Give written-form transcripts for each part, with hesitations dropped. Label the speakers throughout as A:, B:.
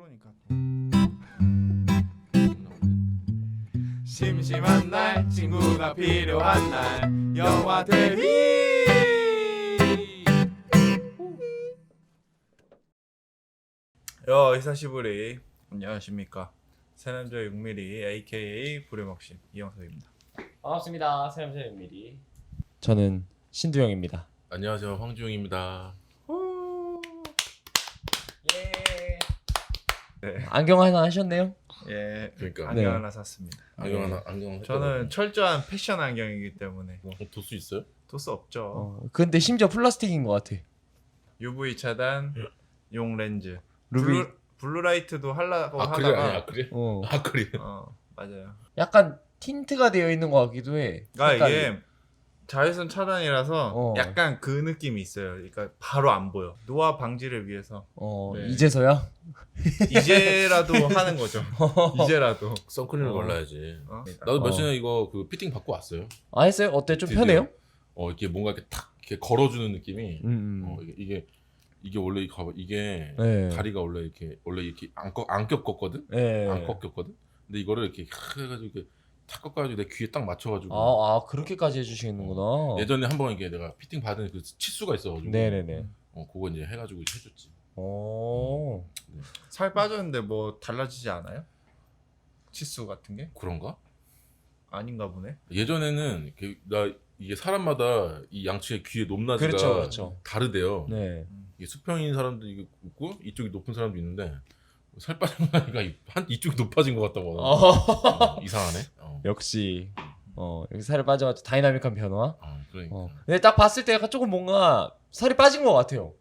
A: 거니까. 심심한 날 친구가 필요한 날 영화 대비. 히사시부리 안녕하십니까. 새남자 6mm aka 부려먹심 이영석입니다.
B: 반갑습니다. 세람세입니다. 저는 신두영입니다.
C: 안녕하세요, 황주영입니다.
B: 예.
A: 네.
B: 안경 하나 하셨네요?
A: 예,
C: 그러니까
A: 안경
B: 네.
A: 하나 샀습니다.
C: 안경 하나 안경.
A: 저는 철저한 패션 안경이기 때문에
C: 도수 있어요?
A: 도수 없죠.
B: 근데 심지어 플라스틱인 것 같아.
A: UV 차단, 용 렌즈,
B: 루비.
A: 블루라이트도 하려고
C: 아 그래?
A: 하다가
C: 아 그래?
B: 어.
C: 아 그래?
A: 맞아요.
B: 약간 틴트가 되어 있는 것 같기도 해. 색깔이.
A: 이게 자외선 차단이라서 약간 그 느낌이 있어요. 그러니까 바로 안 보여. 노화 방지를 위해서 네.
B: 이제서야?
A: 이제라도 하는 거죠. 이제라도.
C: 선크림을 발라야지. 나도
A: 어.
C: 며칠 전에 이거 그 피팅 받고 왔어요.
B: 아 했어요? 어때? 좀
C: 드디어.
B: 편해요?
C: 이게 뭔가 이렇게 탁 이렇게 걸어주는 느낌이.
B: 음.
C: 이게 원래 이게
B: 네.
C: 다리가 원래 이렇게 안 꺾었거든.
B: 네.
C: 안 꺾였거든. 근데 이거를 이렇게 해가지고 이렇게 탁 꺾어가지고 내 귀에 딱 맞춰가지고.
B: 그렇게까지 해주시는구나.
C: 예전에 한번 이게 내가 피팅 받은 그 치수가 있어가지고.
B: 네네네.
C: 그거 이제 해가지고 이제 해줬지.
A: 살 빠졌는데 뭐 달라지지 않아요? 치수 같은 게?
C: 그런가?
A: 아닌가 보네.
C: 예전에는 이게 사람마다 이 양측의 귀의 높낮이가
B: 그렇죠.
C: 다르대요.
B: 네.
C: 이게 수평인 사람도 있고 이쪽이 높은 사람도 있는데 살 빠진 거니까 이쪽이 높아진 것 같다고 하더라고. 이상하네.
B: 역시 여기 살이 빠져가지고 다이나믹한 변화.
C: 그러니까.
B: 근데 딱 봤을 때 약간 조금 뭔가 살이 빠진 것 같아요.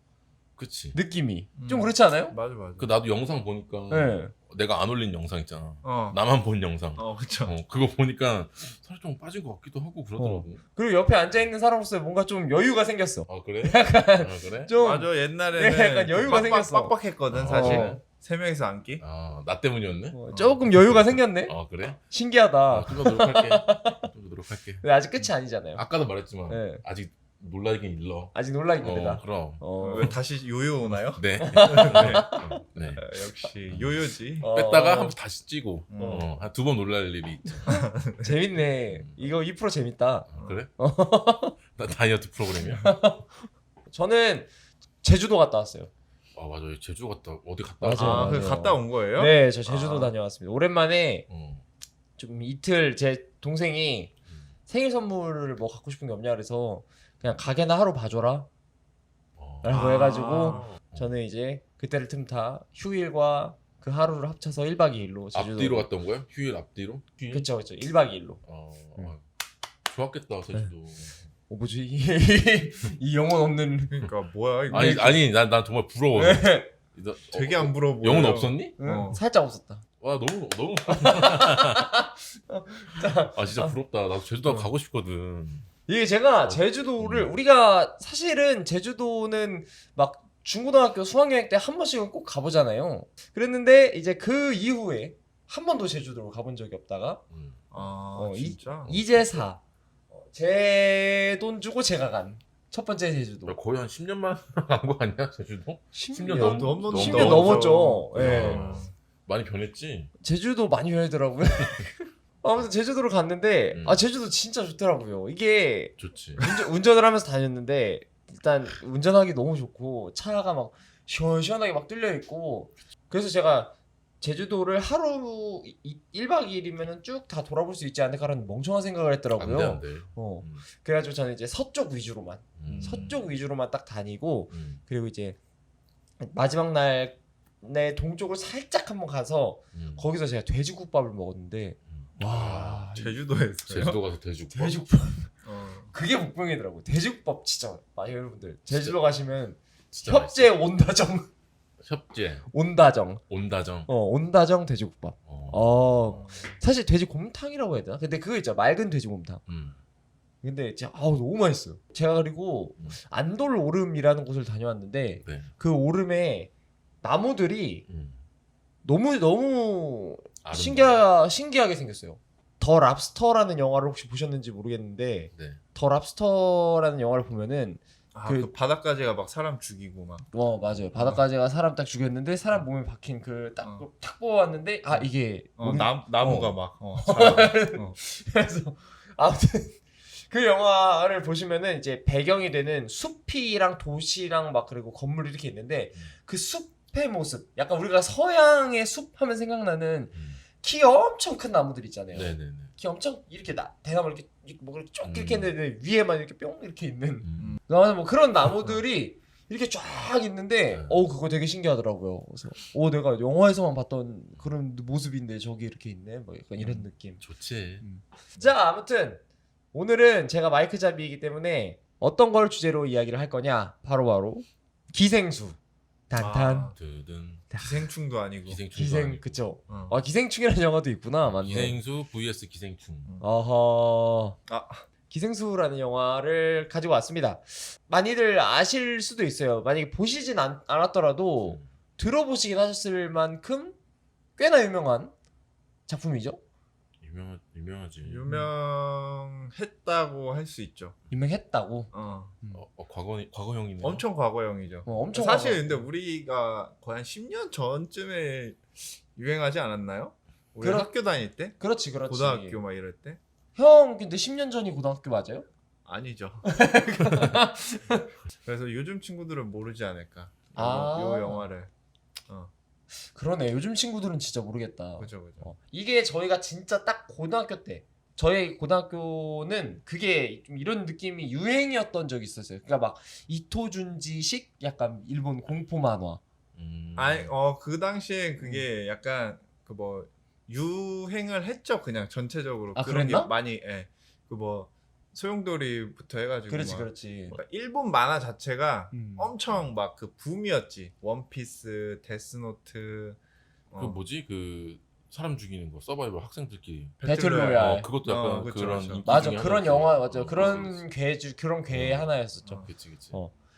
C: 그치.
B: 느낌이 좀 그렇지 않아요?
A: 맞아.
C: 그 나도 영상 보니까
B: 네.
C: 내가 안 올린 영상 있잖아.
A: 어.
C: 나만 본 영상.
A: 그쵸.
C: 그거 보니까 살이 좀 빠진 것 같기도 하고 그러더라고.
B: 그리고 옆에 앉아 있는 사람으로서 뭔가 좀 여유가 생겼어.
C: 아 그래?
B: 약간
C: 아 그래?
B: 좀
A: 맞아. 옛날에는
B: 네, 약간 여유가 생겼어.
A: 빡빡했거든 사실. 세 명이서 앉기.
C: 나 때문이었네?
B: 조금 여유가 생겼네.
C: 그래?
B: 신기하다.
C: 좀 더 노력할게. 좀 더 노력할게.
B: 근데 아직 끝이 아니잖아요.
C: 아까도 말했지만
B: 네.
C: 아직 놀라긴 일러.
B: 아직 놀라긴 일이다.
C: 그럼.
A: 왜 다시 요요 오나요?
C: 네. 네.
A: 역시 요요지.
C: 뺐다가 한 번 다시 찌고
A: 어.
C: 한 두 번 놀랄 일이 있죠.
B: 재밌네. 이거 2% 재밌다.
C: 그래? 나 다이어트 프로그램이야?
B: 저는 제주도 갔다 왔어요.
C: 맞아. 제주 어디 갔다
B: 맞아요.
A: 그 갔다 온 거예요?
B: 네, 저 제주도 다녀왔습니다. 오랜만에
C: 어.
B: 좀 이틀 제 동생이 생일 선물을 뭐 갖고 싶은 게 없냐 그래서 그냥 가게나 하루 봐줘라 라고 해가지고 저는 이제 그때를 틈타 휴일과 그 하루를 합쳐서 1박 2일로 제주도
C: 앞뒤로 갔다 온 거야? 휴일 앞뒤로?
B: 그쵸 1박 2일로
C: 좋았겠다 제주도.
B: 뭐지 이 영혼 없는
A: 그러니까 뭐야 이거.
C: 아니 난 정말 부러워.
A: 되게 안 부러워 보여.
C: 영혼 없었니?
B: 살짝 없었다.
C: 와 너무 진짜 부럽다. 나도 제주도 가고 싶거든.
B: 이게 제가 제주도를 우리가 사실은 제주도는 막 중고등학교 수학여행 때 한 번씩은 꼭 가보잖아요. 그랬는데 이제 그 이후에 한 번도 제주도를 가본 적이 없다가
A: 진짜?
B: 이제사 제 돈 주고 제가 간 첫 번째 제주도.
C: 거의 한 10년만 간 거 아니야 제주도?
B: 10년
A: 넘었죠.
B: 10년 넘었죠. 예.
C: 많이 변했지.
B: 제주도 많이 변하더라고요. 아무튼 제주도를 갔는데 제주도 진짜 좋더라고요. 이게
C: 좋지.
B: 운전을 하면서 다녔는데 일단 운전하기 너무 좋고 차가 막 시원시원하게 막 뚫려 있고 그래서 제가 제주도를 하루 1박 2일이면 쭉 다 돌아볼 수 있지 않을까라는 멍청한 생각을 했더라고요.
C: 안 돼.
B: 그래가지고 저는 이제 서쪽 위주로만 딱 다니고 그리고 이제 마지막 날내 동쪽을 살짝 한번 가서 거기서 제가 돼지국밥을 먹었는데 와
A: 제주도에서요?
C: 제주도 가서 돼지국밥.
B: 그게 복병이더라고. 돼지국밥 진짜 여러분들 제주도 가시면
C: 진짜
B: 협재 온다정 온다정 온다정 돼지국밥. 사실 돼지곰탕이라고 해야 되나? 근데 그거 있죠, 맑은 돼지곰탕. 근데 진짜 너무 맛있어요. 제가 그리고 안돌 오름이라는 곳을 다녀왔는데
C: 네.
B: 그 오름에 나무들이 너무 신기하게 생겼어요. 더 랍스터라는 영화를 혹시 보셨는지 모르겠는데
C: 네.
B: 더 랍스터라는 영화를 보면은
A: 그 바닷가재가 막 사람 죽이고 막.
B: 맞아요. 바닷가재가 사람 딱 죽였는데 사람 몸에 박힌 그 딱 뽑았는데 이게
A: 나무가 막.
B: 그래서 아무튼 그 영화를 보시면은 이제 배경이 되는 숲이랑 도시랑 막 그리고 건물이 이렇게 있는데 그 숲의 모습, 약간 우리가 서양의 숲 하면 생각나는 키 엄청 큰 나무들 있잖아요.
C: 네네네.
B: 키 엄청 이렇게 대나무 이렇게 뭐 쭉 이렇게 했는데 위에만 이렇게 뿅 이렇게 있는 뭐 그런 나무들이 이렇게 쫙 있는데 그거 되게 신기하더라고요. 그래서 내가 영화에서만 봤던 그런 모습인데 저기 이렇게 있네. 뭐 약간 이런 느낌.
C: 좋지.
B: 자, 아무튼 오늘은 제가 마이크 잡이이기 때문에 어떤 걸 주제로 이야기를 할 거냐? 바로 기생수. 단탄.
A: 기생충도 아니고.
B: 그쵸. 기생충이라는 영화도 있구나. 맞네.
C: 기생수 vs 기생충.
B: 어허. 기생수라는 영화를 가지고 왔습니다. 많이들 아실 수도 있어요. 만약에 보시진 않았더라도 들어보시긴 하셨을 만큼 꽤나 유명한 작품이죠.
C: 유명하지.
A: 유명했다고 할 수 있죠.
B: 유명했다고.
C: 과거형이네.
A: 엄청 과거형이죠.
B: 엄청
A: 사실
B: 과거.
A: 근데 우리가 거의 한 10년 전쯤에 유행하지 않았나요? 우리 학교 다닐 때?
B: 그렇지.
A: 고등학교 막 이럴 때?
B: 형 근데 10년 전이 고등학교 맞아요?
A: 아니죠. 그래서 요즘 친구들은 모르지 않을까. 요 영화를.
B: 그러네. 요즘 친구들은 진짜 모르겠다.
A: 그죠.
B: 이게 저희가 진짜 딱 고등학교 때, 저희 고등학교는 그게 좀 이런 느낌이 유행이었던 적이 있었어요. 그러니까 막 이토준지식 약간 일본 공포 만화.
A: 그 당시에 그게 약간 그 뭐 유행을 했죠. 그냥 전체적으로. 그런
B: 그랬나?
A: 게 많이 그 뭐 소용돌이부터 해가지고.
B: 그렇지.
A: 그러니까 일본 만화 자체가 엄청 막 그 붐이었지. 원피스, 데스노트.
C: 그 뭐지 그 사람 죽이는 거 서바이벌 학생들끼리
B: 배틀로얄.
C: 그것도 약간 그런
A: 그쵸.
B: 맞아. 그런 영화 맞아. 그런 괴 하나였었죠.
C: 그치.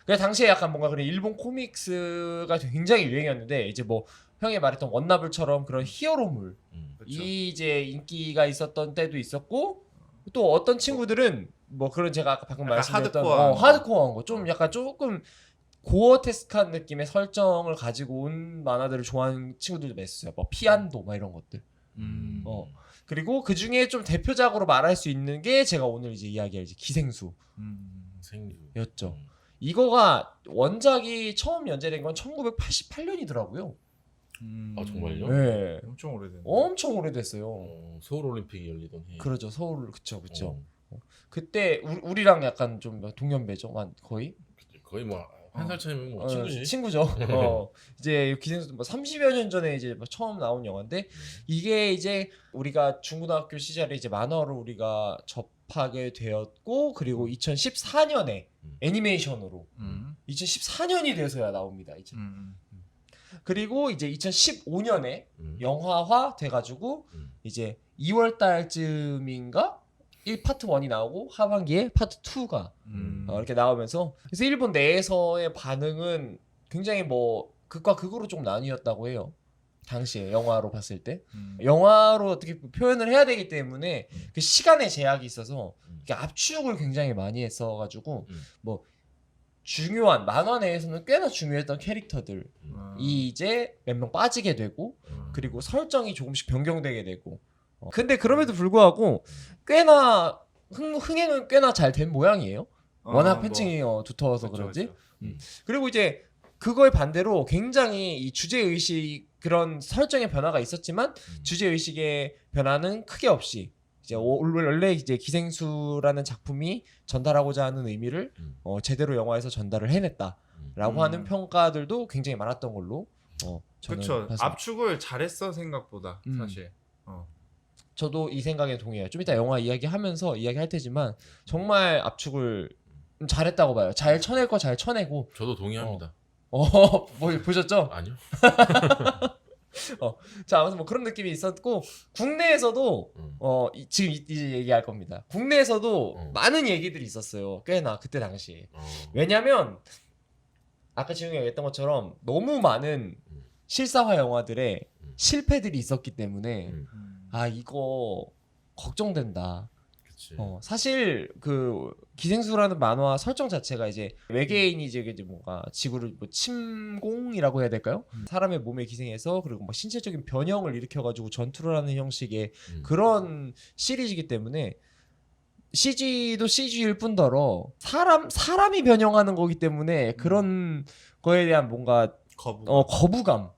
B: 그 당시에 약간 뭔가 그런 일본 코믹스가 굉장히 유행이었는데 이제 뭐 형이 말했던 원나블처럼 그런 히어로물 이 이제 인기가 있었던 때도 있었고 또 어떤 친구들은 뭐 그런 제가 아까 방금 말씀드렸던 하드코어한 거 좀 약간 조금 고어테스크한 느낌의 설정을 가지고 온 만화들을 좋아하는 친구들도 있어요. 뭐 피안도 막 이런 것들. 그리고 그 중에 좀 대표작으로 말할 수 있는 게 제가 오늘 이제 이야기할 기생수였죠. 이거가 원작이 처음 연재된 건 1988년이더라고요.
C: 정말요?
B: 네.
A: 엄청
B: 오래됐어요.
C: 서울 올림픽이 열리던 해.
B: 그렇죠. 서울 그쵸. 그때 우리랑 약간 좀 동년배죠. 거의
C: 뭐 한 살 차이면 뭐 친구지.
B: 친구죠. 이제 기생수 뭐 30여 년 전에 이제 처음 나온 영화인데 이게 이제 우리가 중고등학교 시절에 이제 만화로 우리가 접하게 되었고 그리고 2014년에 애니메이션으로 2014년이 돼서야 나옵니다. 이제. 그리고 이제 2015년에 영화화 돼가지고 이제 2월 달쯤인가 파트 1이 나오고 하반기에 파트 2가 이렇게 나오면서 그래서 일본 내에서의 반응은 굉장히 뭐 극과 극으로 좀 나뉘었다고 해요. 당시에 영화로 봤을 때 영화로 어떻게 표현을 해야 되기 때문에 그 시간의 제약이 있어서 압축을 굉장히 많이 했어가지고 뭐 중요한 만화 내에서는 꽤나 중요했던 캐릭터들이 이제 몇 명 빠지게 되고 그리고 설정이 조금씩 변경되게 되고 근데 그럼에도 불구하고 꽤나 흥행은 꽤나 잘 된 모양이에요. 워낙 팬층이 두터워서 그런지. 그리고 이제 그거에 반대로 굉장히 이 주제의식 그런 설정의 변화가 있었지만 주제의식의 변화는 크게 없이 이제 원래 이제 기생수라는 작품이 전달하고자 하는 의미를 제대로 영화에서 전달을 해냈다라고 하는 평가들도 굉장히 많았던 걸로 저는
A: 그쵸.
B: 봤습니다.
A: 압축을 잘했어 생각보다 사실.
B: 저도 이 생각에 동의해요. 좀 이따 영화 이야기하면서 이야기할 테지만 정말 압축을 잘했다고 봐요. 잘 쳐낼 거 잘 쳐내고.
C: 저도 동의합니다.
B: 뭐 보셨죠?
C: 아니요.
B: 자, 아무튼 뭐 그런 느낌이 있었고 국내에서도 지금 이제 얘기할 겁니다. 국내에서도 많은 얘기들이 있었어요. 꽤나 그때 당시에. 왜냐면 아까 지웅이 얘기했던 것처럼 너무 많은 실사화 영화들의 실패들이 있었기 때문에 이거 걱정된다.
C: 그치.
B: 사실 그 기생수라는 만화 설정 자체가 이제 외계인이 이제 뭔가 지구를 뭐 침공이라고 해야 될까요? 사람의 몸에 기생해서 그리고 뭐 신체적인 변형을 일으켜가지고 전투를 하는 형식의 그런 시리즈이기 때문에 CG도 CG일 뿐더러 사람이 변형하는 거기 때문에 그런 거에 대한 뭔가 거부감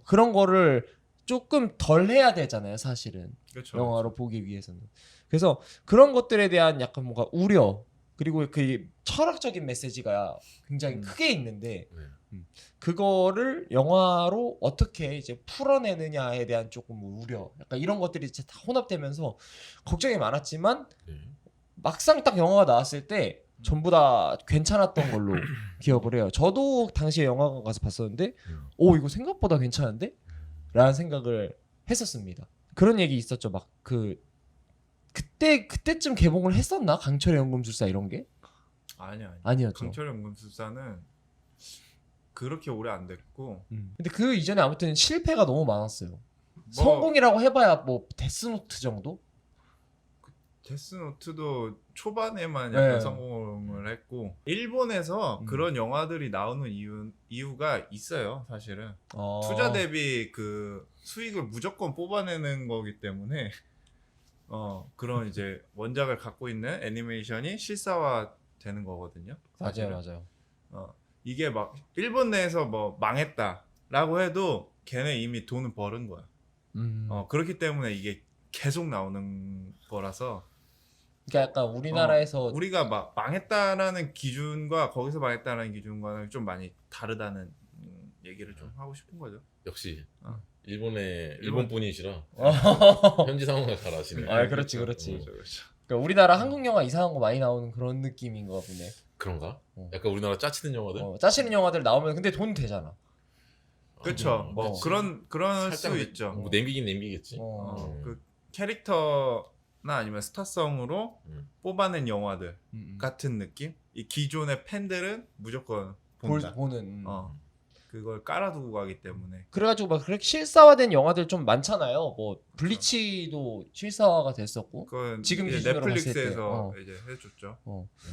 B: 그런 거를 조금 덜 해야 되잖아요, 사실은.
A: 그쵸,
B: 영화로 보기 위해서는. 그래서 그런 것들에 대한 약간 뭔가 우려 그리고 그 철학적인 메시지가 굉장히 크게 있는데 그거를 영화로 어떻게 이제 풀어내느냐에 대한 조금 우려 약간 이런 것들이 이제 다 혼합되면서 걱정이 많았지만 막상 딱 영화가 나왔을 때 전부 다 괜찮았던 걸로 기억을 해요. 저도 당시에 영화관 가서 봤었는데 오 이거 생각보다 괜찮은데? 라는 생각을 했었습니다. 그런 얘기 있었죠. 막 그때쯤 개봉을 했었나? 강철의 연금술사 이런 게? 아니었죠.
A: 강철의 연금술사는 그렇게 오래 안 됐고.
B: 근데 그 이전에 아무튼 실패가 너무 많았어요. 성공이라고 해봐야 뭐 데스노트 정도?
A: 데스노트도 초반에만 약간 성공을 했고 일본에서 그런 영화들이 나오는 이유가 있어요. 사실은 투자 대비 그 수익을 무조건 뽑아내는 거기 때문에 그런 이제 원작을 갖고 있는 애니메이션이 실사화 되는 거거든요. 사실은.
B: 맞아요.
A: 이게 막 일본 내에서 뭐 망했다라고 해도 걔네 이미 돈은 벌은 거야. 그렇기 때문에 이게 계속 나오는 거라서.
B: 그러니까 약간 우리나라에서
A: 우리가 막 망했다라는 기준과 거기서 망했다라는 기준과는 좀 많이 다르다는 얘기를 좀 하고 싶은 거죠.
C: 역시 일본 분이시라 현지 상황을 잘 아시네.
B: 그렇지.
A: 그렇죠.
B: 그러니까 우리나라 한국 영화 이상한 거 많이 나오는 그런 느낌인가 보네.
C: 그런가? 약간 우리나라 짜치는 영화들?
B: 짜치는 영화들 나오면 근데 돈 되잖아.
A: 그렇죠. 뭐 그런 수 있죠.
C: 뭐 남기겠지.
A: 그 캐릭터나 아니면 스타성으로 뽑아낸 영화들 같은 느낌. 이 기존의 팬들은 무조건
B: 보는.
A: 그걸 깔아두고 가기 때문에.
B: 그래가지고 막 그렇게 실사화된 영화들 좀 많잖아요. 뭐 블리치도 실사화가 됐었고. 지금
A: 이제
B: 기준으로
A: 넷플릭스에서 이제 해줬죠.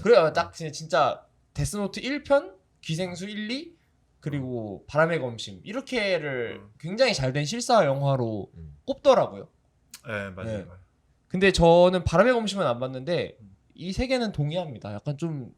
B: 그래요. 딱 진짜 데스노트 1편, 기생수 1, 2 그리고 바람의 검심 이렇게를 굉장히 잘된 실사화 영화로 꼽더라고요.
A: 네 맞아요.
B: 근데 저는 바람의 검심은 안 봤는데 이 세 개는 동의합니다. 약간 좀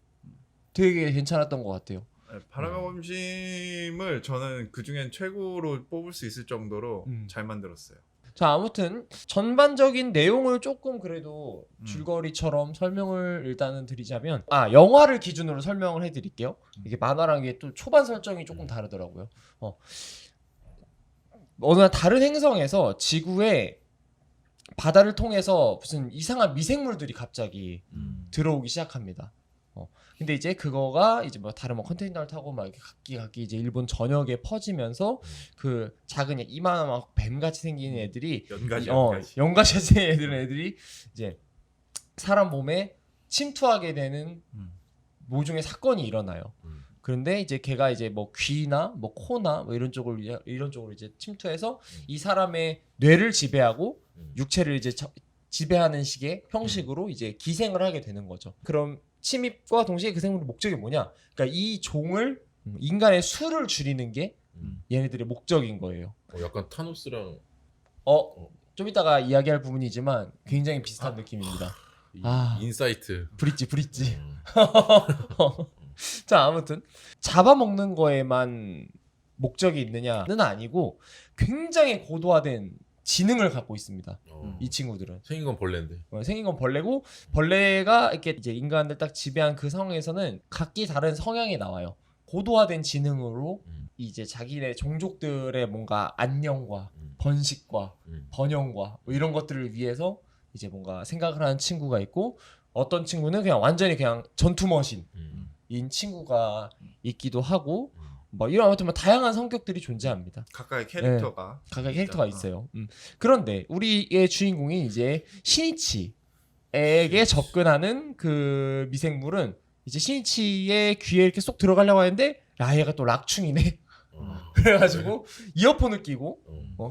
B: 되게 괜찮았던 것 같아요.
A: 바람의 검심을 저는 그 중엔 최고로 뽑을 수 있을 정도로 잘 만들었어요.
B: 자 아무튼 전반적인 내용을 조금 그래도 줄거리처럼 설명을 일단은 드리자면 영화를 기준으로 설명을 해드릴게요. 이게 만화랑 이게 또 초반 설정이 조금 다르더라고요. 어느 다른 행성에서 지구에 바다를 통해서 무슨 이상한 미생물들이 갑자기 들어오기 시작합니다. 근데 이제 그거가 이제 뭐 다른 뭐 컨테이너를 타고 막 이렇게 각기 이제 일본 전역에 퍼지면서 그 작은 이만한 뱀 같이 생긴 애들이 연가시 생긴 애들이 이제 사람 몸에 침투하게 되는 모종의 사건이 일어나요. 그런데 이제 걔가 이제 뭐 귀나 뭐 코나 뭐 이런 쪽으로 이제 침투해서 이 사람의 뇌를 지배하고 육체를 이제 지배하는 식의 형식으로 이제 기생을 하게 되는 거죠. 그럼 침입과 동시에 그 생물의 목적이 뭐냐? 그러니까 이 종을 인간의 수를 줄이는 게 얘네들의 목적인 거예요.
C: 약간 타노스랑
B: 좀 이따가 이야기할 부분이지만 굉장히 비슷한 느낌입니다.
C: 인사이트.
B: 브릿지. 자 아무튼 잡아먹는 거에만 목적이 있느냐는 아니고 굉장히 고도화된 지능을 갖고 있습니다. 이 친구들은
C: 생긴 건 벌레인데.
B: 생긴 건 벌레고 벌레가 이렇게 이제 인간들 딱 지배한 그 상황에서는 각기 다른 성향이 나와요. 고도화된 지능으로 이제 자기네 종족들의 뭔가 안녕과 번식과 번영과 뭐 이런 것들을 위해서 이제 뭔가 생각을 하는 친구가 있고 어떤 친구는 그냥 완전히 그냥 전투 머신인 친구가 있기도 하고 뭐 이런 아무튼 뭐 다양한 성격들이 존재합니다.
A: 각각의 캐릭터가
B: 있어요. 그런데 우리의 주인공이 이제 시니치에게 접근하는 그 미생물은 이제 시니치의 귀에 이렇게 쏙 들어가려고 하는데 얘가 또 락충이네. 그래가지고 이어폰을 끼고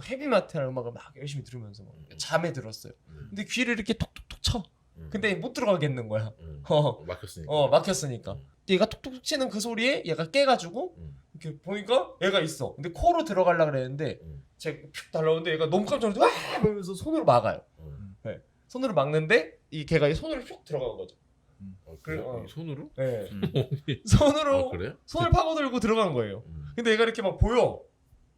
B: 헤비메탈 음악을 막 열심히 들으면서 잠에 들었어요. 근데 귀를 이렇게 톡톡톡 쳐. 근데 못 들어가겠는 거야.
C: 막혔으니까.
B: 막혔으니까. 얘가 톡톡 치는 그 소리에 얘가 깨가지고 이렇게 보니까 얘가 있어. 근데 코로 들어가려고 그랬는데 제가 푹 달라오는데 얘가 너무 깜짝 놀라서 와! 이러면서 손으로 막아요. 네. 손으로 막는데 이 걔가 이 손으로 휙 들어간 거죠.
C: 그래? 손으로?
B: 네. 손으로
C: 그래?
B: 손을 파고들고 들어간 거예요. 근데 얘가 이렇게 막 보여.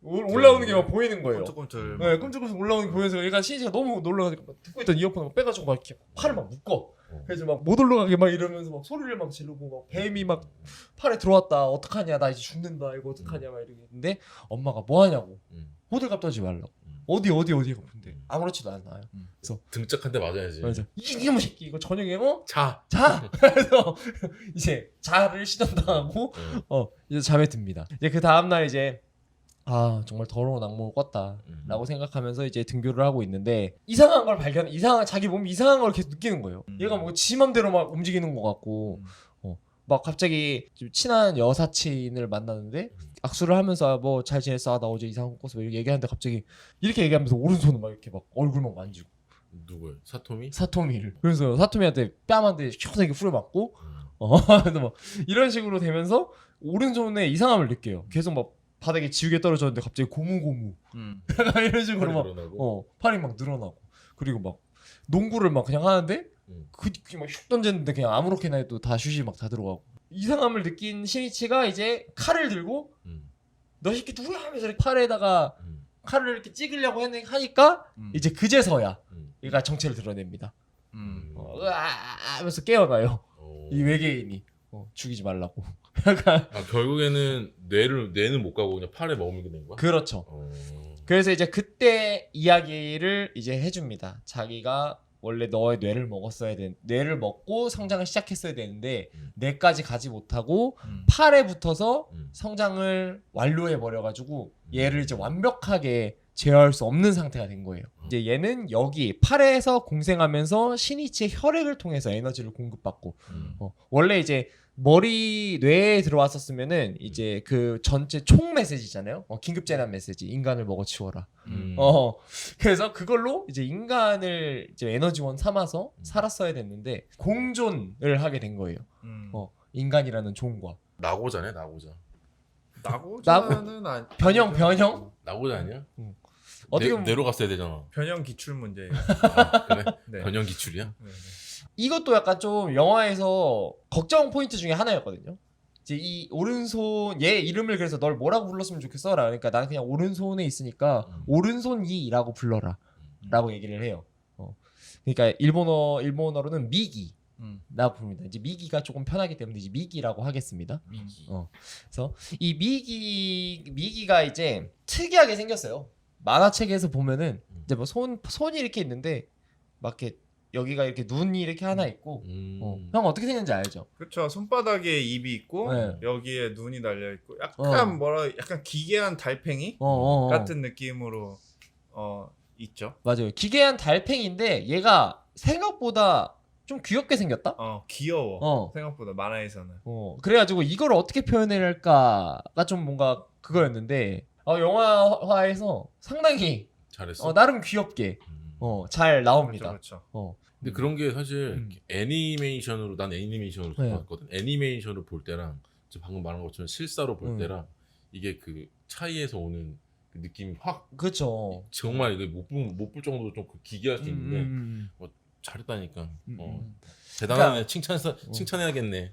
B: 올라오는 게 막 보이는 거예요.
A: 꼼짝꼼짝.
B: 네, 끔찍끔찍 올라오는 게 보면서 얘가 신이가 너무 놀라가지고 막 듣고 있던 이어폰을 막 빼가지고 막 이렇게 팔을 막 묶어. 그래서 막 못 올라가게 막 이러면서 막 소리를 막 지르고 막 뱀이 막 팔에 들어왔다. 어떡하냐 나 이제 죽는다. 이거 어떡하냐 막 이러는데 엄마가 뭐 하냐고. 호들갑 떨지 말라고. 어디 근데 아무렇지도 않아요. 그래서
C: 등짝 한 대 맞아야지.
B: 맞아. 이놈의 새끼 이거 저녁에 자. 그래서 이제 자를 시전당하고 이제 잠에 듭니다. 이제 그 다음 날 이제 정말 더러운 악몽을 꿨다라고 생각하면서 이제 등교를 하고 있는데 이상한 걸 자기 몸이 이상한 걸 계속 느끼는 거예요. 얘가 뭐 지 맘대로 막 움직이는 것 같고 막 갑자기 좀 친한 여사친을 만나는데 악수를 하면서 뭐 잘 지냈어? 나 어제 이상한 거 꿨어. 이렇게 얘기하는데 갑자기 이렇게 얘기하면서 오른손을 막 이렇게 막 얼굴 막 만지고.
C: 누구예요? 사토미?
B: 사토미를. 그래서 사토미한테 뺨한테 시원하게 후려맞고 그래서 막 이런 식으로 되면서 오른손에 이상함을 느껴요. 계속 막 바닥에 지우개 떨어졌는데 갑자기 고무고무 이런 식으로 막 팔이 막 늘어나고 그리고 막 농구를 막 그냥 하는데 그막 슉 던졌는데 그냥 아무렇게나 해도 다 슛이 막 다 들어가고 이상함을 느낀 시니치가 이제 칼을 들고 너 새끼 누구야 하면서 이렇게 팔에다가 칼을 이렇게 찍으려고 하니까 이제 그제서야 얘가 정체를 드러냅니다. 하면서 깨어나요. 이 외계인이 죽이지 말라고.
C: 결국에는 뇌는 못 가고 그냥 팔에 머물게 된 거야?
B: 그렇죠. 그래서 이제 그때 이야기를 이제 해줍니다. 자기가 원래 너의 뇌를 먹고 성장을 시작했어야 되는데 뇌까지 가지 못하고 팔에 붙어서 성장을 완료해 버려가지고 얘를 이제 완벽하게 제어할 수 없는 상태가 된 거예요. 이제 얘는 여기 팔에서 공생하면서 시니치의 혈액을 통해서 에너지를 공급받고 원래 이제 머리 뇌에 들어왔었으면은 이제 그 전체 총 메시지잖아요. 긴급 재난 메시지 인간을 먹어치워라. 그래서 그걸로 이제 인간을 이제 에너지원 삼아서 살았어야 됐는데 공존을 하게 된 거예요. 인간이라는 종과
C: 나고자네 나고자.
A: 나고자는
B: 변형
C: 나고자 아니야?
B: 어떻게 보면
C: 내로 갔어야 되잖아.
A: 변형 기출 문제예요.
C: 그래?
A: 네.
C: 변형 기출이야?
A: 네.
B: 이것도 약간 좀 영화에서 걱정 포인트 중에 하나였거든요. 이제 이 오른손 얘 이름을 그래서 널 뭐라고 불렀으면 좋겠어? 그러니까 나는 그냥 오른손에 있으니까 오른손이라고 불러라 라고 얘기를 해요. 그러니까 일본어로는 미기라고 부릅니다. 이제 미기가 조금 편하기 때문에 이제 미기라고 하겠습니다.
C: 미기.
B: 그래서 이 미기가 이제 특이하게 생겼어요. 만화책에서 보면은 이제 뭐 손이 이렇게 있는데 막 이렇게 여기가 이렇게 눈이 이렇게 하나 있고 형 어떻게 생겼는지 알죠?
A: 그렇죠. 손바닥에 입이 있고
B: 네.
A: 여기에 눈이 달려 있고 약간 약간 기괴한 달팽이 같은 느낌으로 있죠.
B: 맞아요. 기괴한 달팽이인데 얘가 생각보다 좀 귀엽게 생겼다?
A: 귀여워. 생각보다 만화에서는.
B: 그래가지고 이걸 어떻게 표현할까가 좀 뭔가 그거였는데 영화화에서 상당히
C: 잘했어.
B: 나름 귀엽게 잘 나옵니다.
A: 그렇죠.
C: 근데 그런 게 사실 난 애니메이션으로 봤거든. 애니메이션으로 볼 때랑 방금 말한 것처럼 실사로 볼 때랑 이게 그 차이에서 오는 그 느낌이 확
B: 그렇죠.
C: 정말 이게 못 볼 정도로 좀 기괴할 수 있는데 잘했다니까. 대단하네.
B: 그러니까,
C: 칭찬해야겠네.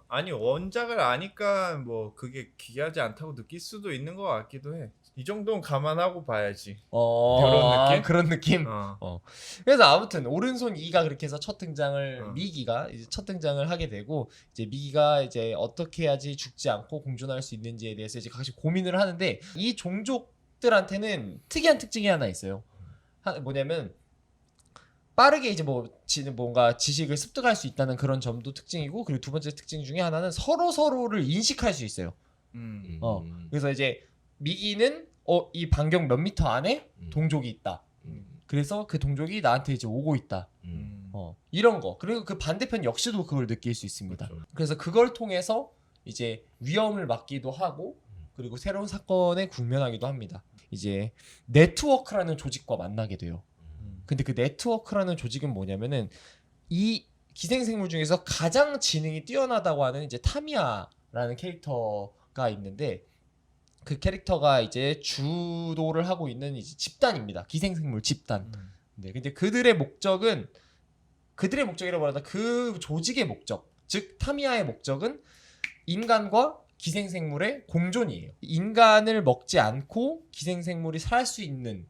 A: 아니 원작을 아니까 뭐 그게 기괴하지 않다고 느낄 수도 있는 것 같기도 해. 이 정도는 감안하고 봐야지.
B: 그런 느낌? 그래서 아무튼 오른손 2가 그렇게 해서 첫 등장을 미기가 이제 첫 등장을 하게 되고 이제 미기가 이제 어떻게 해야지 죽지 않고 공존할 수 있는지에 대해서 이제 각시 고민을 하는데 이 종족들한테는 특이한 특징이 하나 있어요. 뭐냐면 빠르게 이제 뭔가 지식을 습득할 수 있다는 그런 점도 특징이고 그리고 두 번째 특징 중에 하나는 서로를 인식할 수 있어요. 그래서 이제 미기는 이 반경 몇 미터 안에 동족이 있다. 그래서 그 동족이 나한테 이제 오고 있다. 이런 거. 그리고 그 반대편 역시도 그걸 느낄 수 있습니다.
C: 그렇죠.
B: 그래서 그걸 통해서 이제 위험을 막기도 하고 그리고 새로운 사건에 국면하기도 합니다. 이제 네트워크라는 조직과 만나게 돼요. 근데 그 네트워크라는 조직은 뭐냐면은 이 기생생물 중에서 가장 지능이 뛰어나다고 하는 이제 타미야라는 캐릭터가 있는데 그 캐릭터가 이제 주도를 하고 있는 이제 집단입니다. 기생생물 집단. 네, 근데 그들의 목적이라고 하다 그 조직의 목적, 즉 타미야의 목적은 인간과 기생생물의 공존이에요. 인간을 먹지 않고 기생생물이 살 수 있는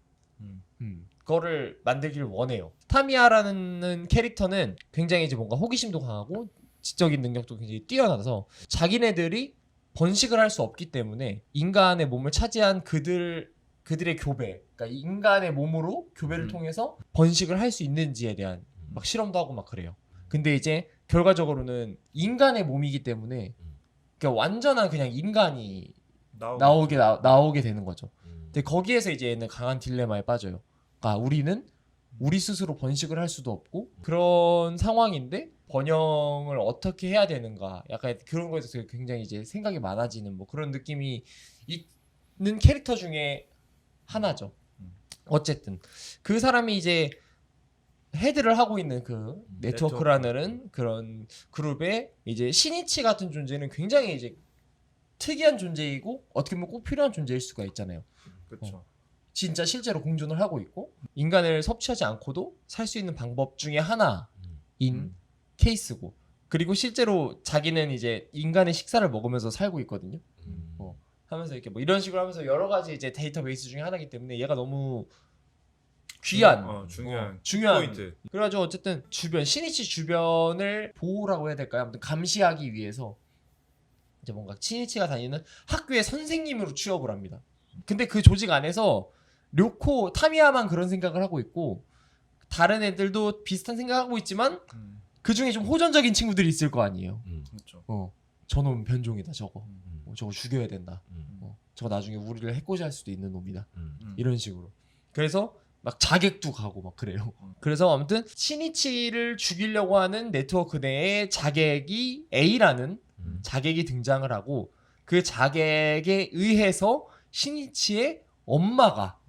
B: 거를 만들기를 원해요. 타미야라는 캐릭터는 굉장히 이제 뭔가 호기심도 강하고 지적인 능력도 굉장히 뛰어나서 자기네들이 번식을 할 수 없기 때문에 인간의 몸을 차지한 그들의 교배, 그러니까 인간의 몸으로 교배를 통해서 번식을 할 수 있는지에 대한 막 실험도 하고 막 그래요. 근데 이제 결과적으로는 인간의 몸이기 때문에 그러니까 완전한 그냥 인간이 나오게 되는 거죠. 근데 거기에서 이제 얘는 강한 딜레마에 빠져요. 그러니까 우리는 우리 스스로 번식을 할 수도 없고 그런 상황인데 번영을 어떻게 해야 되는가, 약간 그런 거에 대해서 굉장히 이제 생각이 많아지는 뭐 그런 느낌이 있는 캐릭터 중에 하나죠. 어쨌든 그 사람이 이제 헤드를 하고 있는 그 네트워크라는 그런 그룹에 이제 시니치 같은 존재는 굉장히 이제 특이한 존재이고 어떻게 보면 꼭 필요한 존재일 수가 있잖아요.
A: 그렇죠.
B: 진짜 실제로 공존을 하고 있고 인간을 섭취하지 않고도 살 수 있는 방법 중에 하나인 케이스고, 그리고 실제로 자기는 이제 인간의 식사를 먹으면서 살고 있거든요. 하면서 이렇게 뭐 이런 식으로 하면서 여러 가지 이제 데이터베이스 중에 하나이기 때문에 얘가 너무 귀한 중요한
A: 포인트.
B: 그래가지고 어쨌든 시니치 주변을 보호라고 해야 될까요? 아무튼 감시하기 위해서 이제 뭔가 시니치가 다니는 학교의 선생님으로 취업을 합니다. 근데 그 조직 안에서 료코 타미야만 그런 생각을 하고 있고 다른 애들도 비슷한 생각하고 있지만 그 중에 좀 호전적인 친구들이 있을 거 아니에요.
A: 그렇죠.
B: 저놈 변종이다 저거. 저거 죽여야 된다. 저거 나중에 우리를 해코지할 수도 있는 놈이다. 이런 식으로. 그래서 막 자객도 가고 막 그래요. 그래서 아무튼 시니치를 죽이려고 하는 네트워크 내에 자객이 A라는 자객이 등장을 하고 그 자객에 의해서 시니치의 엄마가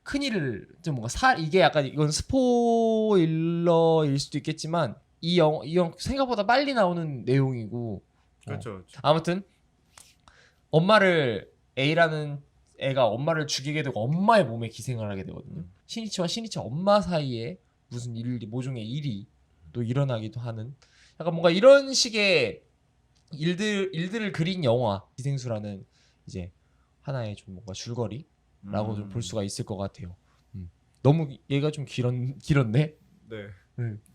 B: 큰일을 좀 뭔가 이게 약간 이건 스포일러일 수도 있겠지만 이 영 생각보다 빨리 나오는 내용이고
A: 그렇죠.
B: 아무튼 A라는 애가 엄마를 죽이게 되고 엄마의 몸에 기생을 하게 되거든요. 시니치와 시니치 엄마 사이에 무슨 모종의 일이 또 일어나기도 하는 약간 뭔가 이런 식의 일들을 그린 영화 기생수라는 이제 하나의 좀 뭔가 줄거리라고 좀 볼 수가 있을 것 같아요. 너무 얘가 좀 길었네.
A: 네.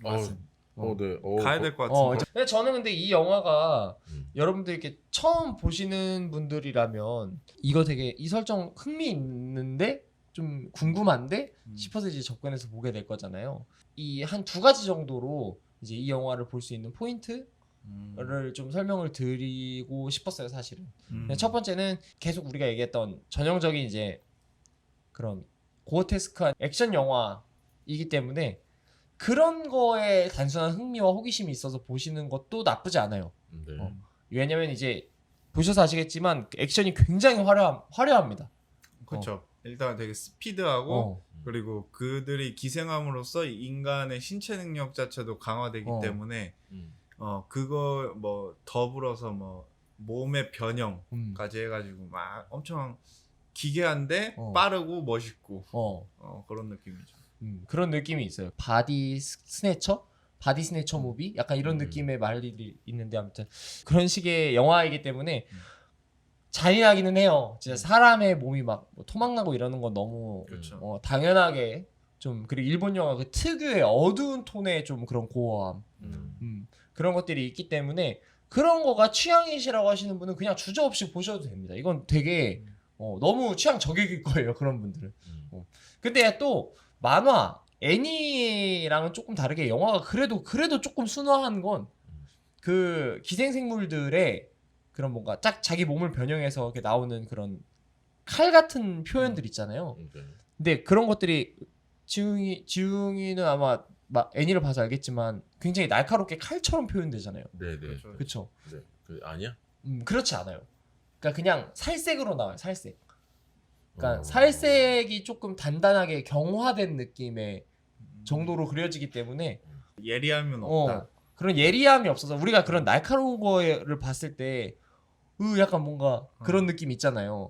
C: 맞습니다. 네.
A: 가야 될 것 같은데.
B: 저는 근데 이 영화가 여러분들 이렇게 처음 보시는 분들이라면 이거 되게 이 설정 흥미있는데 좀 궁금한데 싶어서 이제 접근해서 보게 될 거잖아요. 이 한 두 가지 정도로 이제 이 영화를 볼 수 있는 포인트를 좀 설명을 드리고 싶었어요, 사실은. 첫 번째는 계속 우리가 얘기했던 전형적인 이제 그런 고어테스크한 액션 영화이기 때문에 그런 거에 단순한 흥미와 호기심이 있어서 보시는 것도 나쁘지 않아요.
C: 네.
B: 왜냐면 이제 보셔서 아시겠지만 액션이 굉장히 화려합니다.
A: 그렇죠. 일단 되게 스피드하고 그리고 그들이 기생함으로써 인간의 신체 능력 자체도 강화되기 때문에 그거 뭐 더불어서 뭐 몸의 변형까지 해가지고 막 엄청 기괴한데 빠르고 멋있고 그런 느낌이죠.
B: 그런 느낌이 있어요. 바디 스네처 무비 약간 이런 느낌의 말들이 있는데 아무튼 그런 식의 영화이기 때문에 잔인하기는 해요. 진짜 사람의 몸이 막 토막나고 이러는 건 너무
A: 그렇죠.
B: 당연하게 좀, 그리고 일본 영화 그 특유의 어두운 톤의 좀 그런 고어함 그런 것들이 있기 때문에 그런 거가 취향이시라고 하시는 분은 그냥 주저없이 보셔도 됩니다. 이건 되게 너무 취향 저격일 거예요, 그런 분들은. 근데 또 만화 애니랑은 조금 다르게 영화가 그래도 조금 순화한 건 그 기생생물들의 그런 뭔가 자기 몸을 변형해서 이렇게 나오는 그런 칼 같은 표현들 있잖아요. 근데 그런 것들이 지웅이는 아마 막 애니를 봐서 알겠지만 굉장히 날카롭게 칼처럼 표현되잖아요.
C: 네네.
B: 그렇죠.
C: 네. 아니야?
B: 그렇지 않아요. 그러니까 그냥 살색으로 나와요. 살색. 그러니까 살색이 조금 단단하게 경화된 느낌의 정도로 그려지기 때문에
A: 예리함은 없다.
B: 그런 예리함이 없어서 우리가 그런 날카로운 거를 봤을 때 약간 뭔가 그런 느낌 있잖아요.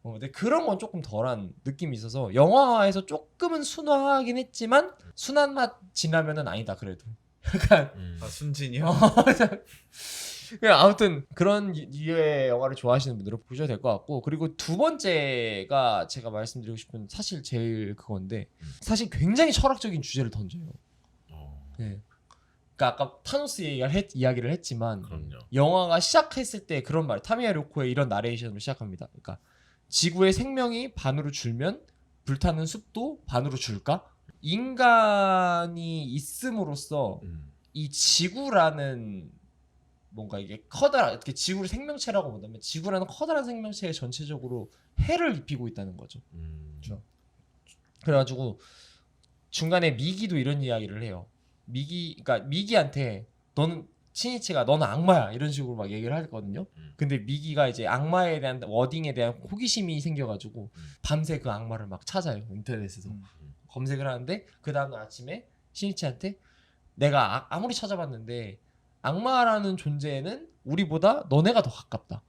B: 근데 그런 건 조금 덜한 느낌이 있어서 영화에서 조금은 순화하긴 했지만 순한 맛 진라면은 아니다 그래도. 약간
A: 순진이요?
B: 아무튼 그런 류의 영화를 좋아하시는 분들은 보셔도 될 것 같고, 그리고 두 번째가 제가 말씀드리고 싶은 사실 제일 그건데 사실 굉장히 철학적인 주제를 던져요. 네. 그러니까 아까 타노스 이야기를 했지만
C: 그럼요.
B: 영화가 시작했을 때 그런 말, 타미야 료코의 이런 나레이션으로 시작합니다. 그러니까 지구의 생명이 반으로 줄면 불타는 숲도 반으로 줄까? 인간이 있음으로써 이 지구라는 뭔가 이게 커다란, 이렇게 지구를 생명체라고 본다면 지구라는 커다란 생명체에 전체적으로 해를 입히고 있다는 거죠. 그렇죠? 그래가지고 중간에 미기도 이런 이야기를 해요. 그러니까 미기한테 신이치가 너는 악마야 이런 식으로 막 얘기를 하거든요. 근데 미기가 이제 악마에 대한 워딩에 대한 호기심이 생겨가지고 밤새 그 악마를 막 찾아요, 인터넷에서. 검색을 하는데 그 다음 아침에 신이치한테 내가 아무리 찾아봤는데 악마라는 존재는 우리보다 너네가 더 가깝다.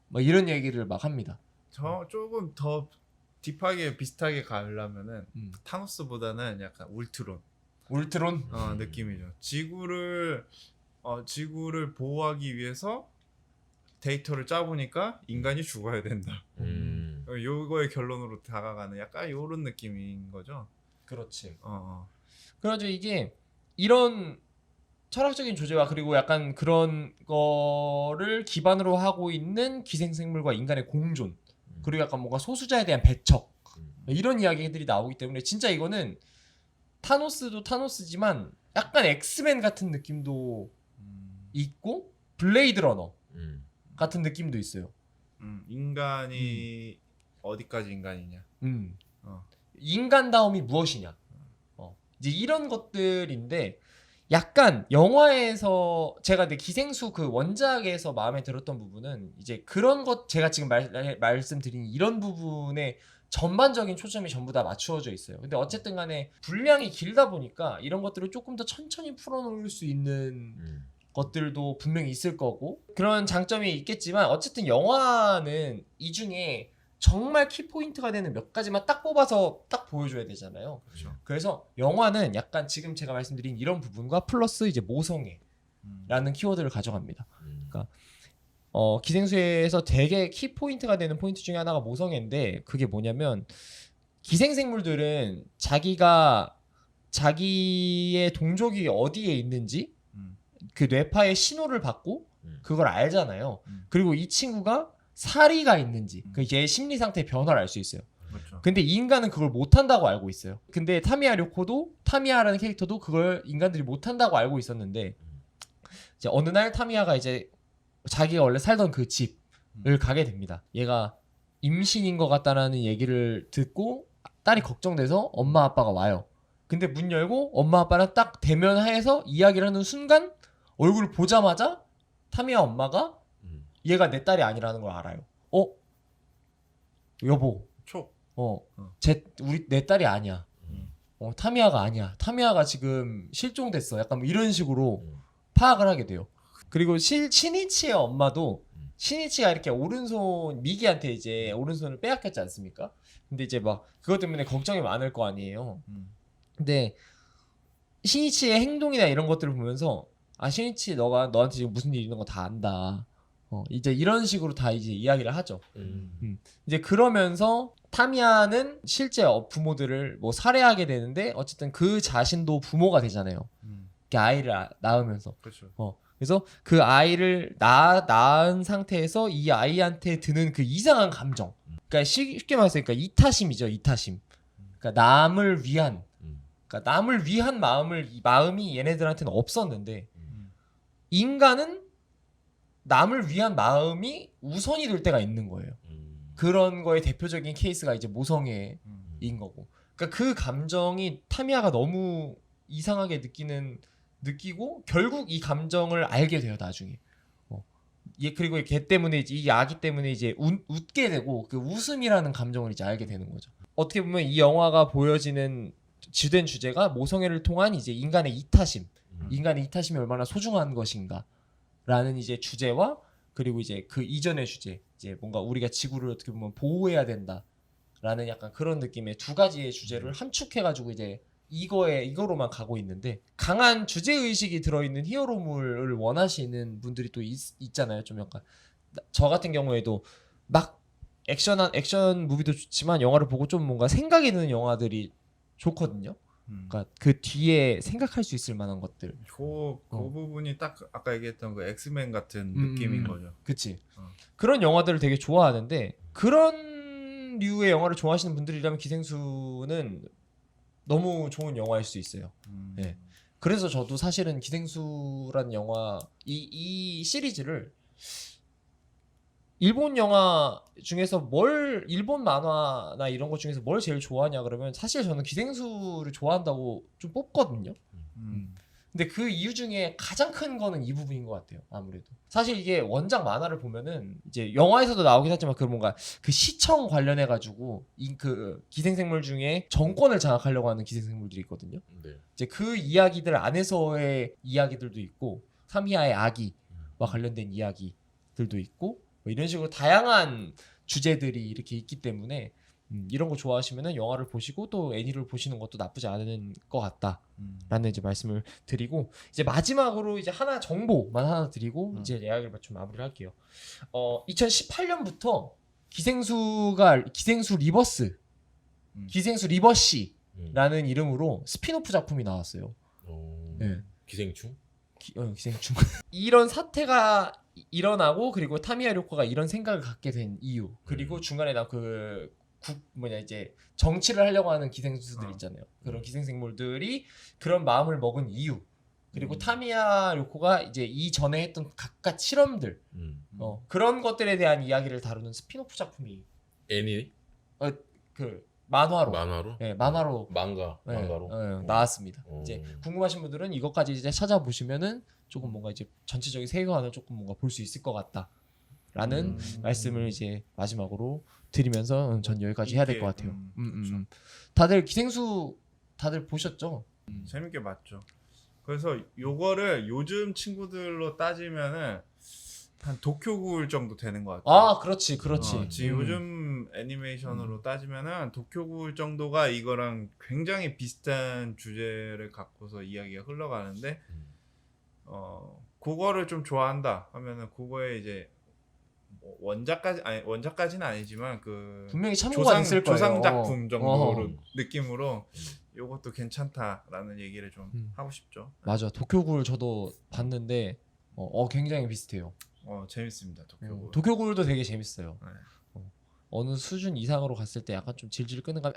B: 막 이런 얘기를 막 합니다.
A: 저 조금 더 딥하게 비슷하게 가려면은 타노스보다는 약간 울트론 느낌이죠. 지구를 보호하기 위해서 데이터를 짜보니까 인간이 죽어야 된다. 요거의 결론으로 다가가는 약간 요런 느낌인 거죠.
B: 그렇지. 그래가지고 이게 이런 철학적인 조제와 그리고 약간 그런 거를 기반으로 하고 있는 기생생물과 인간의 공존, 그리고 약간 뭔가 소수자에 대한 배척, 이런 이야기들이 나오기 때문에 진짜 이거는 타노스도 타노스지만 약간 엑스맨 같은 느낌도 있고 블레이드 러너 같은 느낌도 있어요.
A: 인간이 어디까지 인간이냐,
B: 인간다움이 무엇이냐, 이제 이런 것들인데 약간 영화에서 제가 근데 기생수 그 원작에서 마음에 들었던 부분은 이제 그런 것, 제가 지금 말씀드린 이런 부분에 전반적인 초점이 전부 다 맞추어져 있어요. 근데 어쨌든 간에 분량이 길다 보니까 이런 것들을 조금 더 천천히 풀어놓을 수 있는 것들도 분명히 있을 거고 그런 장점이 있겠지만, 어쨌든 영화는 이 중에 정말 키포인트가 되는 몇 가지만 딱 뽑아서 딱 보여줘야 되잖아요.
A: 그렇죠.
B: 그래서 영화는 약간 지금 제가 말씀드린 이런 부분과 플러스 이제 모성애라는 키워드를 가져갑니다. 그러니까 기생수에서 되게 키포인트가 되는 포인트 중에 하나가 모성애인데, 그게 뭐냐면 기생생물들은 자기의 동족이 어디에 있는지 그 뇌파의 신호를 받고 그걸 알잖아요. 그리고 이 친구가 사리가 있는지 얘의 심리 상태의 변화를 알 수 있어요.
A: 그렇죠.
B: 근데 인간은 그걸 못한다고 알고 있어요. 근데 타미야 료코도, 타미야라는 캐릭터도 그걸 인간들이 못한다고 알고 있었는데 이제 어느 날 타미야가 이제 자기가 원래 살던 그 집을 가게 됩니다. 얘가 임신인 것 같다라는 얘기를 듣고 딸이 걱정돼서 엄마 아빠가 와요. 근데 문 열고 엄마 아빠랑 딱 대면해서 이야기를 하는 순간 얼굴을 보자마자 타미야 엄마가 얘가 내 딸이 아니라는 걸 알아요. 여보, 내 딸이 아니야. 타미야가 아니야. 타미야가 지금 실종됐어. 약간 뭐 이런 식으로 파악을 하게 돼요. 그리고 신이치의 엄마도, 신이치가 이렇게 미기한테 이제 오른손을 빼앗겼지 않습니까? 근데 이제 막 그것 때문에 걱정이 많을 거 아니에요. 근데 신이치의 행동이나 이런 것들을 보면서 신이치 너한테 지금 무슨 일이 있는 거 다 안다. 이제 이런 식으로 다 이제 이야기를 하죠. 이제 그러면서 타미야는 실제 부모들을 뭐 살해하게 되는데 어쨌든 그 자신도 부모가 되잖아요. 아이를 낳으면서.
A: 그렇죠.
B: 그래서 그 아이를 낳은 상태에서 이 아이한테 드는 그 이상한 감정. 그러니까 쉽게 말해서 그러니까 이타심이죠. 이타심. 그러니까 남을 위한 마음이 얘네들한테는 없었는데 인간은 남을 위한 마음이 우선이 될 때가 있는 거예요. 그런 거의 대표적인 케이스가 이제 모성애인 거고. 그러니까 그 감정이 타미야가 너무 이상하게 느끼고 결국 이 감정을 알게 돼요, 나중에. 그리고 걔 때문에 이 아기 때문에 이제 웃게 되고 그 웃음이라는 감정을 이제 알게 되는 거죠. 어떻게 보면 이 영화가 보여지는 주된 주제가 모성애를 통한 이제 인간의 이타심, 인간의 이타심이 얼마나 소중한 것인가라는 이제 주제와 그리고 이제 그 이전의 주제, 이제 뭔가 우리가 지구를 어떻게 보면 보호해야 된다라는 약간 그런 느낌의 두 가지의 주제를 함축해가지고 이제 이거로만 가고 있는데 강한 주제 의식이 들어있는 히어로물을 원하시는 분들이 또 있잖아요. 좀 약간 저 같은 경우에도 막 액션 무비도 좋지만 영화를 보고 좀 뭔가 생각이 드는 영화들이 좋거든요. 그러니까 그 뒤에 생각할 수 있을 만한 것들.
A: 그 부분이 딱 아까 얘기했던 그 엑스맨 같은 느낌인 거죠.
B: 그치. 그런 영화들을 되게 좋아하는데 그런 류의 영화를 좋아하시는 분들이라면 기생수는 너무 좋은 영화일 수 있어요. 네. 그래서 저도 사실은 기생수라는 영화 이 시리즈를 일본 영화 중에서 일본 만화나 이런 것 중에서 뭘 제일 좋아하냐 그러면 사실 저는 기생수를 좋아한다고 좀 뽑거든요. 근데 그 이유 중에 가장 큰 거는 이 부분인 것 같아요. 아무래도 사실 이게 원작 만화를 보면은 이제 영화에서도 나오긴 하지만 그 뭔가 그 시청 관련해 가지고 그 기생생물 중에 정권을 장악하려고 하는 기생생물들이 있거든요.
C: 네.
B: 이제 그 이야기들 안에서의 이야기들도 있고 타미야의 아기와 관련된 이야기들도 있고 뭐 이런 식으로 다양한 주제들이 이렇게 있기 때문에 이런 거 좋아하시면은 영화를 보시고 또 애니를 보시는 것도 나쁘지 않은 것 같다라는 이제 말씀을 드리고 이제 마지막으로 이제 정보만 하나 드리고 이제 이야기를 좀 마무리를 할게요. 2018년부터 기생수 리버스, 기생수 리버시라는 이름으로 스피노프 작품이 나왔어요. 네.
C: 기생충?
B: 기생충. 이런 사태가 일어나고 그리고 타미야 료코가 이런 생각을 갖게 된 이유 그리고 중간에 나 이제 정치를 하려고 하는 기생수들 있잖아요. 그런 기생생물들이 그런 마음을 먹은 이유 그리고 타미야 료코가 이제 이전에 했던 각각 실험들 그런 것들에 대한 이야기를 다루는 스피노프 작품이
C: 애니?
B: 그 만화로? 네, 만화로
C: 망가로
B: 나왔습니다. 이제 궁금하신 분들은 이것까지 이제 찾아보시면은 조금 뭔가 이제 전체적인 세계관을 조금 뭔가 볼 수 있을 것 같다라는 말씀을 이제 마지막으로 드리면서 전 여기까지 해야 될 것 같아요. 다들 기생수 다들 보셨죠?
A: 재밌게 봤죠. 그래서 요거를 요즘 친구들로 따지면은 한 도쿄굴 정도 되는 것 같아요.
B: 아, 그렇지.
A: 지금 요즘 애니메이션으로 따지면은 도쿄굴 정도가 이거랑 굉장히 비슷한 주제를 갖고서 이야기가 흘러가는데, 그거를 좀 좋아한다 하면은 그거에 이제 뭐 원작까지는 아니지만 그
B: 분명히 참고가 있을 거예요.
A: 조상 작품 정도로 느낌으로 요것도 괜찮다라는 얘기를 좀 하고 싶죠.
B: 맞아. 도쿄굴 저도 봤는데 굉장히 비슷해요.
A: 재밌습니다. 도쿄굴.
B: 도쿄굴도 되게 재밌어요.
A: 네.
B: 어느 수준 이상으로 갔을 때 약간 좀 질질 끄는 감이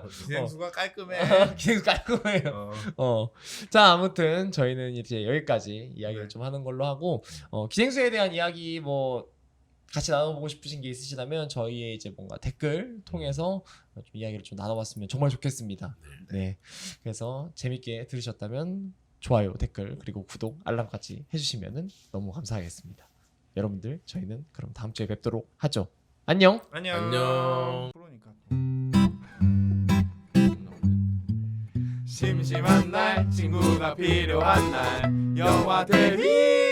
A: 기생수가 깔끔해.
B: 기생수 깔끔해요. 자, 아무튼 저희는 이제 여기까지 이야기를 좀 하는 걸로 하고 기생수에 대한 이야기 뭐 같이 나눠보고 싶으신 게 있으시다면 저희의 이제 뭔가 댓글 통해서 좀 이야기를 좀 나눠봤으면 정말 좋겠습니다. 네. 그래서 재밌게 들으셨다면 좋아요, 댓글 그리고 구독, 알람까지 해주시면은 너무 감사하겠습니다. 여러분들 저희는 그럼 다음 주에 뵙도록 하죠. 안녕.
A: 프로니까. 심심한 날 친구가 필요한 날 영화 대리